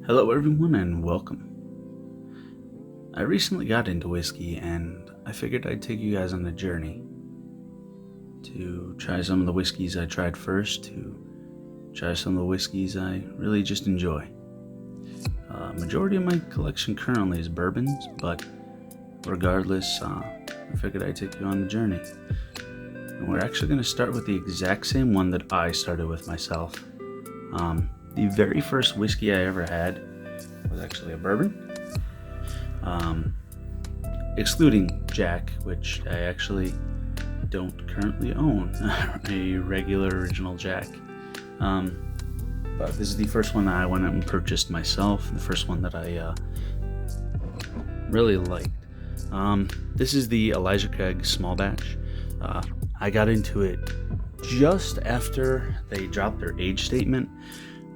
Hello everyone and welcome. I recently got into whiskey and I figured I'd take you guys on a journey to try some of the whiskeys I tried first, to try some of the whiskeys I really just enjoy. Majority of my collection currently is bourbons, but regardless, I figured I'd take you on the journey. And we're actually going to start with the exact same one that I started with myself. The very first whiskey I ever had was actually a bourbon, excluding Jack, which I actually don't currently own, a regular original Jack. But this is the first one that I went out and purchased myself, the first one that I really liked. This is the Elijah Craig small batch. I got into it just after they dropped their age statement,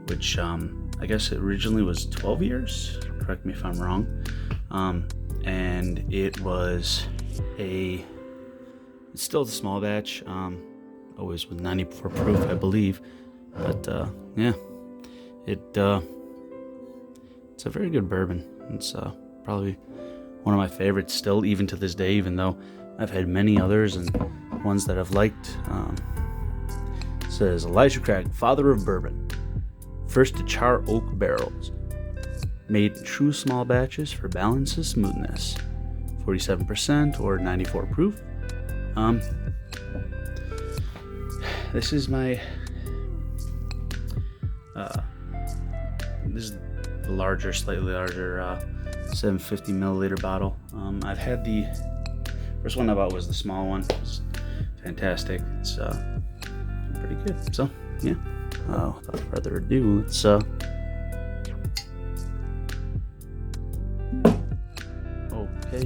which I guess it originally was 12 years, correct me if I'm wrong, and it's still a small batch, always with 94 proof, I believe, but yeah, it's a very good bourbon. It's probably one of my favorites still, even to this day, even though I've had many others and ones that I've liked. It says Elijah Craig, father of bourbon, first to char oak barrels, made in true small batches for balance and smoothness, 47% or 94 proof. This is my this is the slightly larger 750 milliliter bottle. I've had the first one I bought was the small one. It's fantastic. It's pretty good. So yeah. Without further ado, let's okay,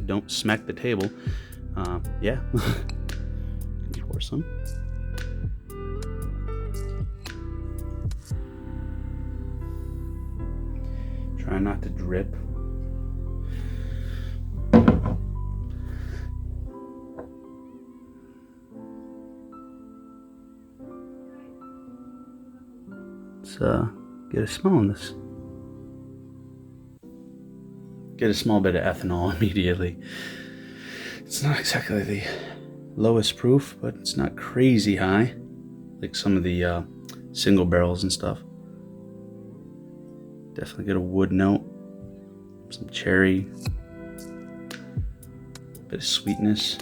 don't smack the table. Yeah. Pour some. Try not to drip. Let's get a smell on this. Get a small bit of ethanol immediately. It's not exactly the lowest proof, but it's not crazy high like some of the single barrels and stuff. Definitely get a wood note, some cherry, bit of sweetness,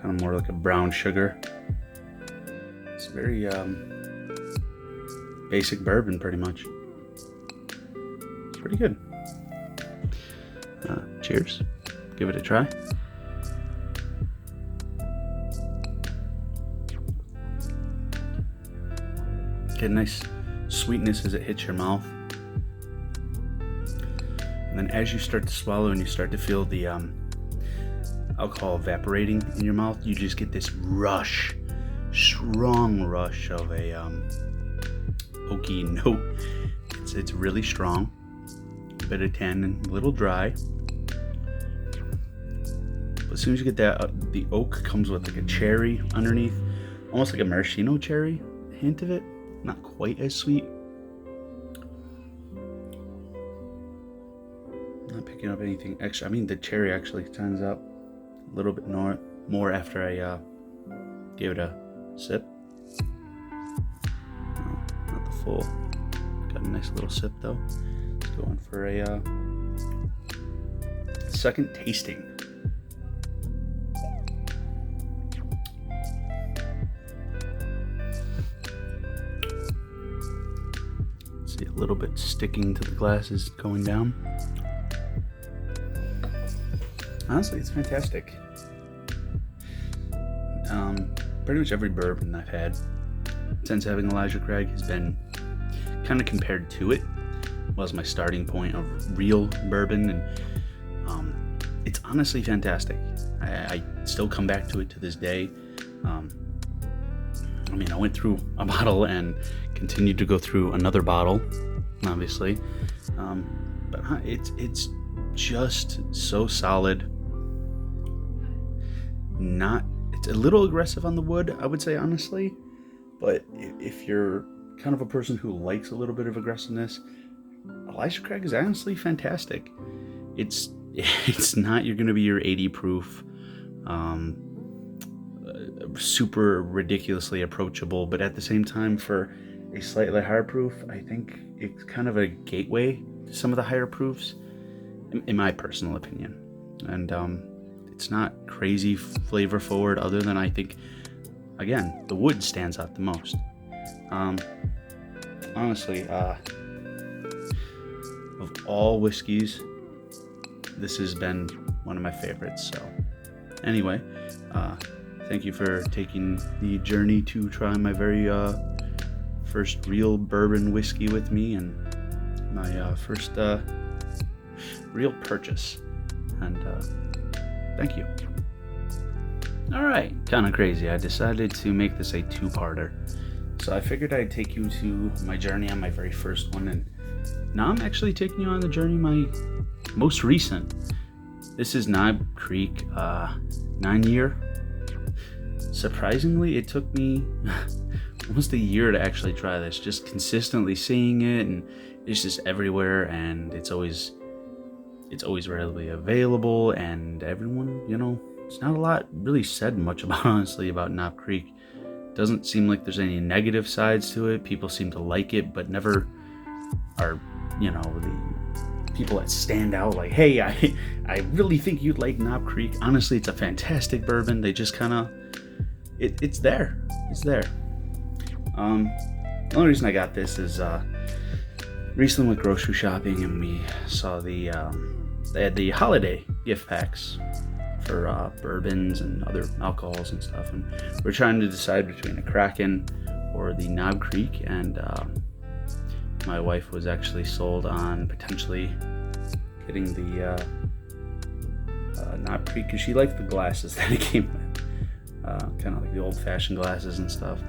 kind of more like a brown sugar. It's very basic bourbon, pretty much. It's pretty good. Cheers. Give it a try. Get a nice sweetness as it hits your mouth. And then as you start to swallow and you start to feel the alcohol evaporating in your mouth, you just get this rush, strong rush of a oaky note. It's really strong, a bit of tan and a little dry. But as soon as you get that, the oak comes with like a cherry underneath, almost like a maraschino cherry, a hint of it, not quite as sweet. Not picking up anything extra. I mean, the cherry actually turns up a little bit more after I gave it a sip. Not the full. Got a nice little sip though. Let's go in for a second tasting. See a little bit sticking to the glasses going down. Honestly, it's fantastic. Pretty much every bourbon I've had since having Elijah Craig has been kind of compared to it. Was my starting point of real bourbon, and it's honestly fantastic. I still come back to it to this day. I mean, I went through a bottle and continued to go through another bottle, obviously, but it's just so solid. It's a little aggressive on the wood, I would say, honestly, but if you're kind of a person who likes a little bit of aggressiveness, Elijah Craig is honestly fantastic. It's not you're gonna be your 80 proof, super ridiculously approachable, but at the same time, for a slightly higher proof, I think it's kind of a gateway to some of the higher proofs, in my personal opinion. And it's not crazy flavor forward, other than I think, again, the wood stands out the most. Honestly, of all whiskeys, this has been one of my favorites. So anyway, thank you for taking the journey to try my very first real bourbon whiskey with me, and my first real purchase. And thank you. All right, kind of crazy. I decided to make this a two-parter. So I figured I'd take you to my journey on my very first one, and now I'm actually taking you on the journey my most recent. This is Knob Creek 9-year. Surprisingly, it took me almost a year to actually try this, just consistently seeing it, and it's just everywhere, and it's always readily available, and everyone, it's not a lot really said much about, honestly, about Knob Creek. Doesn't seem like there's any negative sides to it. People seem to like it, but never are, the people that stand out like, hey, I really think you'd like Knob Creek. Honestly, it's a fantastic bourbon. They just kind of, it's there. It's there. The only reason I got this is recently went grocery shopping, and we saw they had the holiday gift packs for bourbons and other alcohols and stuff, and we're trying to decide between a Kraken or the Knob Creek, and my wife was actually sold on potentially getting the Knob Creek because she liked the glasses that it came with, kind of like the old-fashioned glasses and stuff,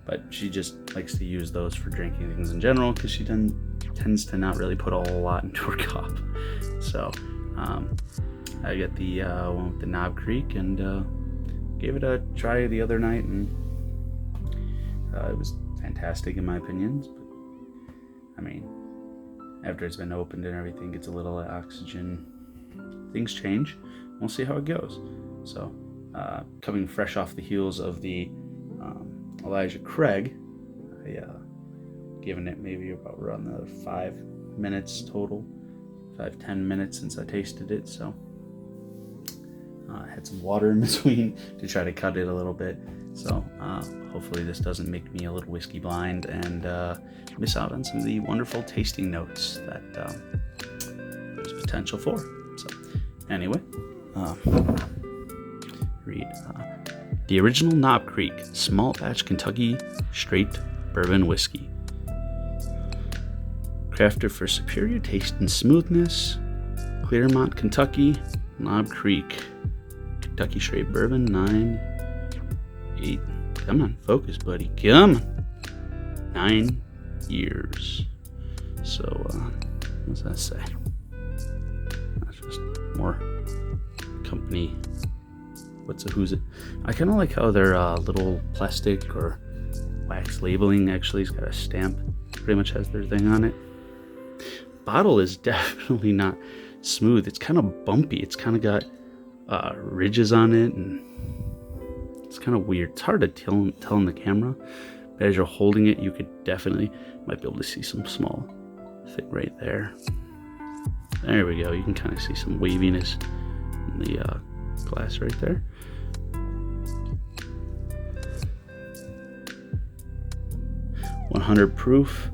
but she just likes to use those for drinking things in general because she tends to not really put a whole lot into her cup. So I got the one with the Knob Creek, and gave it a try the other night, and it was fantastic in my opinions. But, I mean, after it's been opened and everything gets a little oxygen, things change. We'll see how it goes. So coming fresh off the heels of the Elijah Craig, I given it maybe about around another 5 minutes total, 5-10 minutes since I tasted it. So I had some water in between to try to cut it a little bit. So hopefully this doesn't make me a little whiskey blind and miss out on some of the wonderful tasting notes that there's potential for. So anyway, read the original Knob Creek small batch Kentucky straight bourbon whiskey, crafted for superior taste and smoothness. Claremont, Kentucky. Knob Creek Kentucky straight bourbon, 9-8. Come on, focus, buddy. Come on. 9 years. So, what's that say? That's just more company. Who's it? I kind of like how their little plastic or wax labeling actually has got a stamp. Pretty much has their thing on it. Bottle is definitely not smooth. It's kind of bumpy. It's kind of got ridges on it, and it's kind of weird. It's hard to tell in the camera, but as you're holding it, you might be able to see some small thing right there. There we go. You can kind of see some waviness in the glass right there. .100 proof,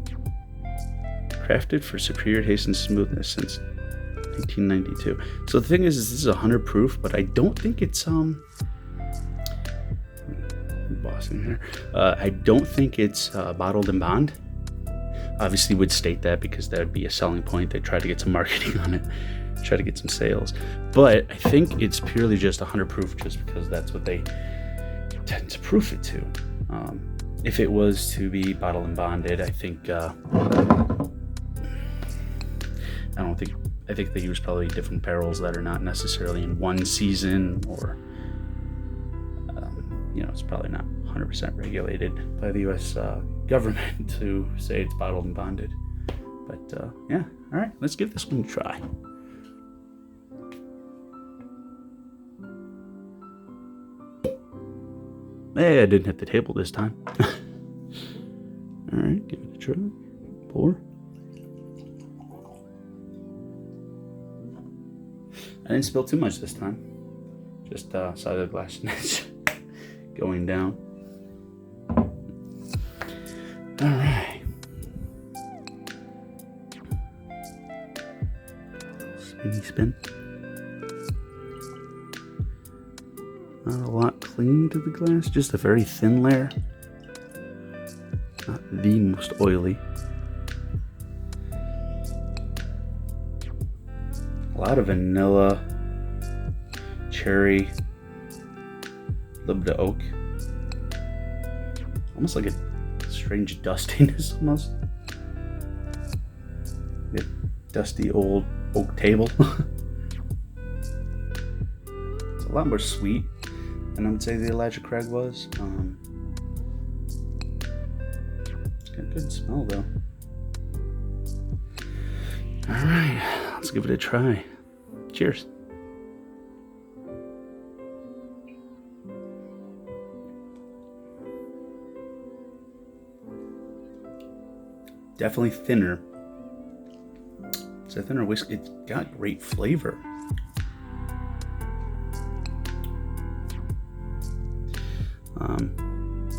crafted for superior taste and smoothness since 1992. So the thing is this is 100 proof, but I don't think it's bossing here. I don't think it's bottled and bond. Obviously would state that because that would be a selling point. They try to get some marketing on it, try to get some sales. But I think it's purely just 100 proof just because that's what they tend to proof it to. If it was to be bottled and bonded, I think I think they use probably different barrels that are not necessarily in one season, or it's probably not 100% regulated by the U.S. government to say it's bottled and bonded. But yeah, all right, let's give this one a try. Hey, I didn't hit the table this time. All right, give it a try. Pour. I didn't spill too much this time. Just side of the glass going down. All right. Spinny spin. Not a lot clinging to the glass, just a very thin layer. Not the most oily. A lot of vanilla, cherry, a little bit of oak. Almost like a strange dustiness almost. A dusty old oak table. It's a lot more sweet than I would say the Elijah Craig was. It's got a good smell though. Alright, let's give it a try. Cheers. Definitely thinner. It's a thinner whiskey. It's got great flavor.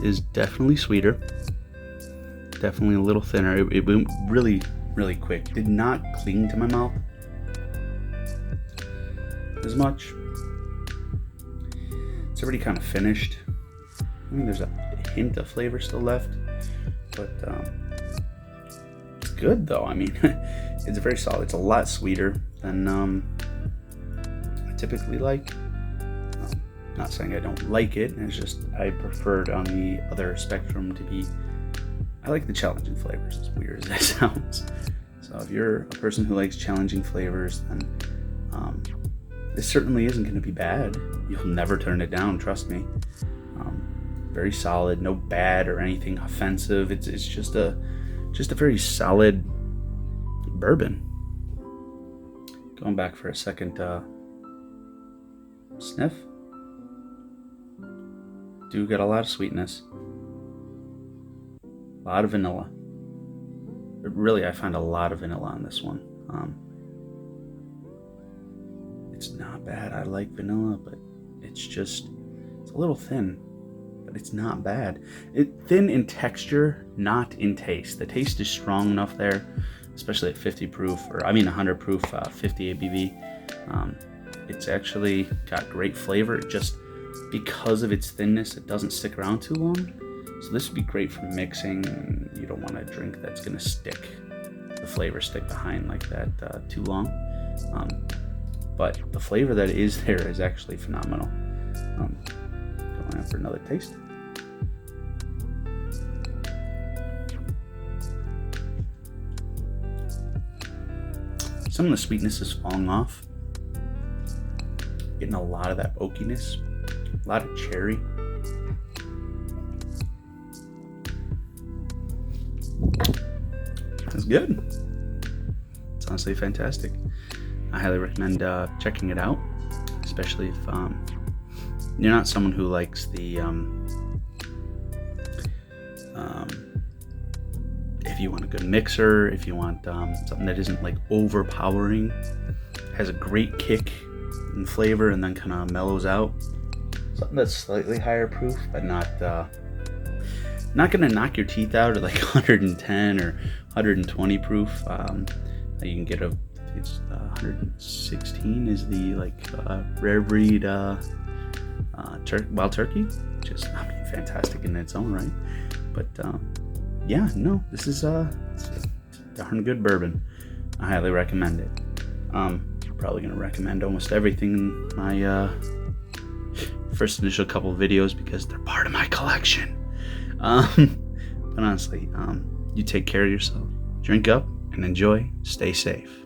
Is definitely sweeter. Definitely a little thinner. It went really, really quick. Did not cling to my mouth as much. It's already kind of finished. I mean, there's a hint of flavor still left, but it's good though. I mean, it's very solid. It's a lot sweeter than I typically like. Not saying I don't like it, it's just I preferred on the other spectrum to be, I like the challenging flavors, as weird as that sounds. So if you're a person who likes challenging flavors, then this certainly isn't going to be bad. You'll never turn it down, trust me. Very solid, no bad or anything offensive. It's just a very solid bourbon. Going back for a second sniff. Do get a lot of sweetness, a lot of vanilla. Really, I find a lot of vanilla on this one. It's not bad. I like vanilla, but it's a little thin, but it's not bad. Thin in texture, not in taste. The taste is strong enough there, especially at 50 proof, 100 proof, 50 ABV. It's actually got great flavor. Just because of its thinness, it doesn't stick around too long. So this would be great for mixing. You don't want a drink that's gonna the flavor stick behind like that too long. But the flavor that is there is actually phenomenal. Going out for another taste. Some of the sweetness is falling off. Getting a lot of that oakiness. A lot of cherry. That's good. It's honestly fantastic. I highly recommend checking it out, especially if you're not someone who likes the if you want a good mixer, if you want something that isn't like overpowering, has a great kick and flavor and then kind of mellows out. Something that's slightly higher proof, but not gonna knock your teeth out at like 110 or 120 proof. You can get it's 116 is the rare breed wild turkey, which is fantastic in its own right. But yeah, no, this is it's a darn good bourbon. I highly recommend it. Probably gonna recommend almost everything in my first initial couple videos because they're part of my collection. But honestly, you take care of yourself, drink up and enjoy, stay safe.